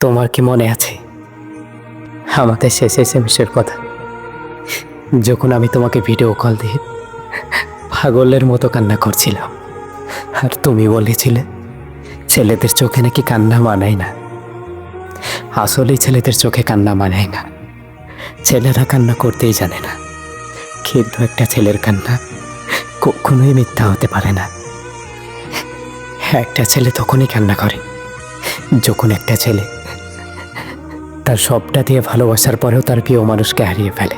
তোমার কি মনে আছে আমাদের শেষ এসএমএসের কথা? যখন আমি তোমাকে ভিডিও কল দিয়ে পাগলের মতো কান্না করছিলাম, আর তুমি বলেছিলে ছেলেদের চোখে নাকি কান্না মানায় না। আসলেই ছেলেদের চোখে কান্না মানায় না, ছেলেরা কান্না করতেই জানে না। কিন্তু একটা ছেলের কান্না কখনোই মিথ্যা হতে পারে না। একটা ছেলে তখনই কান্না করে যখন একটা ছেলে তার সবটা দিয়ে ভালোবাসার পরেও তার প্রিয় মানুষকে হারিয়ে ফেলে।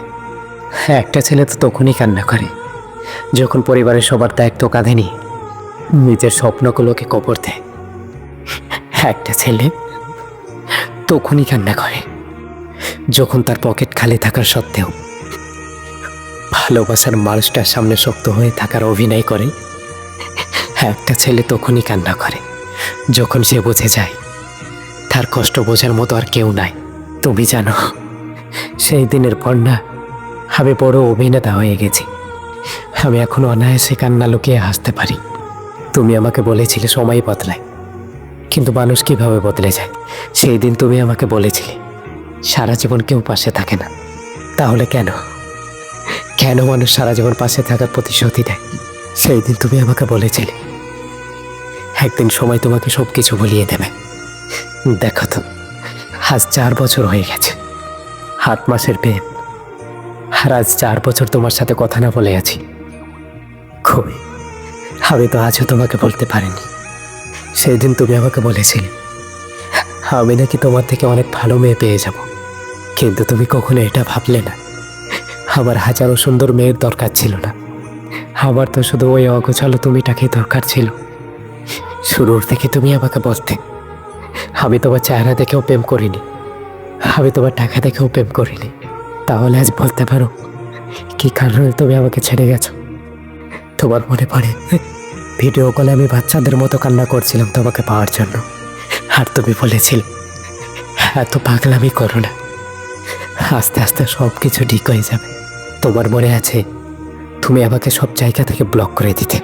একটা ছেলে তো তখনই কান্না করে যখন পরিবারের সবার দায়িত্ব কাঁধে নিয়ে নিজের স্বপ্নগুলোকে কবর দেয়। একটা ছেলে তখনই কান্না করে যখন তার পকেট খালি থাকার সত্ত্বেও ভালোবাসার মানুষটার সামনে শক্ত হয়ে থাকার অভিনয় করে। একটা ছেলে তখনই কান্না করে যখন সে বুঝে যায় তার কষ্ট বোঝার মতো আর কেউ নাই। তুমি জানো, সেই দিনের পর না আমি বড় অভিনেতা হয়ে গেছি। আমি এখন অনায়াসে কান্না লুকিয়ে হাসতে পারি। তুমি আমাকে বলেছিলে সময় বদলায়, কিন্তু মানুষ কিভাবে বদলে যায়। সেই দিন তুমি আমাকে বলেছিলে সারা জীবন কেউ পাশে থাকে না। তাহলে কেন কেন মানুষ সারা জীবন পাশে থাকার প্রতিশ্রুতি দেয়? সেই দিন তুমি আমাকে বলেছিলে একদিন সময় তোমাকে সব কিছু ভুলিয়ে দেবে। দেখো তো, আজ 4 বছর হয়ে গেছে, 8 মাসের প্রেম, আর আজ 4 বছর তোমার সাথে কথা না বলে আছি। খুবই আমি তো আজও তোমাকে বলতে পারিনি। সেই দিন তুমি আমাকে বলেছিলে আমি নাকি তোমার থেকে অনেক ভালো মেয়ে পেয়ে যাব, কিন্তু তুমি কখনো এটা ভাবলে না আমার হাজারো সুন্দর মেয়ের দরকার ছিল না। আমার তো শুধু ওই অগোছালো তুমিটাকেই দরকার ছিল। শুরুর থেকে তুমি আমাকে বলতে আমি তোমার চেহারা দেখেও প্রেম করিনি, আমি তোমার টাকা দেখেও প্রেম করিনি। তাহলে আজ বলতে পারো কি কারণে তুমি আমাকে ছেড়ে গেছো? তোমার মনে পড়ে ভিডিও কলে আমি বাচ্চাদের মতো কান্না করছিলাম তোমাকে পাওয়ার জন্য, আর তুমি বলেছিলে এত পাগলামি করো না, আস্তে আস্তে সব কিছু ঠিক হয়ে যাবে। তোমার মনে আছে তুমি আমাকে সব জায়গা থেকে ব্লক করে দিতে,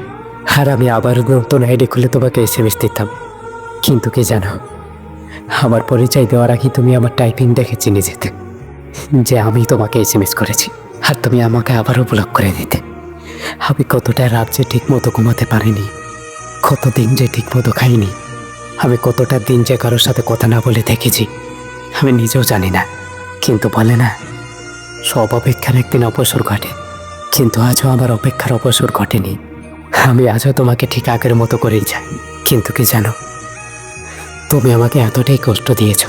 আর আমি আবার নতুন আইডি খুলে তোমাকে এসএমএস দিতাম। কিন্তু কি জানো, আমার পরিচয় দেওয়ার আগে তুমি আমার টাইপিং দেখে চিনে যেতে যে আমি তোমাকে এসএমএস করেছি, আর তুমি আমাকে আবারও ব্লক করে দিতে। আমি কতটা রাত যে ঠিক মতো ঘুমাতে পারিনি, কতদিন যে ঠিক মতো খাইনি, আমি কতটা দিন যে কারোর সাথে কথা না বলে থেকেছি আমি নিজেও জানি না। কিন্তু বলে না সব অপেক্ষার একদিন অবসর ঘটে, কিন্তু আজও আমার অপেক্ষার অবসর ঘটেনি। আমি আজও তোমাকে ঠিক আগের মতো করেই যাই। কিন্তু কি জানো, তুমি আমাকে এতটাই কষ্ট দিয়েছ,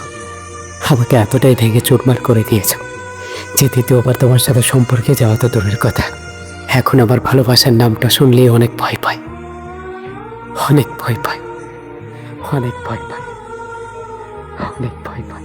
আমাকে এতটাই ভেঙে চুরমার করে দিয়েছ যে দ্বিতীয়বার তোমার সাথে সম্পর্কে যাওয়া তো দূরের কথা, এখন আমার ভালোবাসার নামটা শুনলেই অনেক ভয় পায়, অনেক ভয় পায়, অনেক ভয় পায়, অনেক ভয় পায়।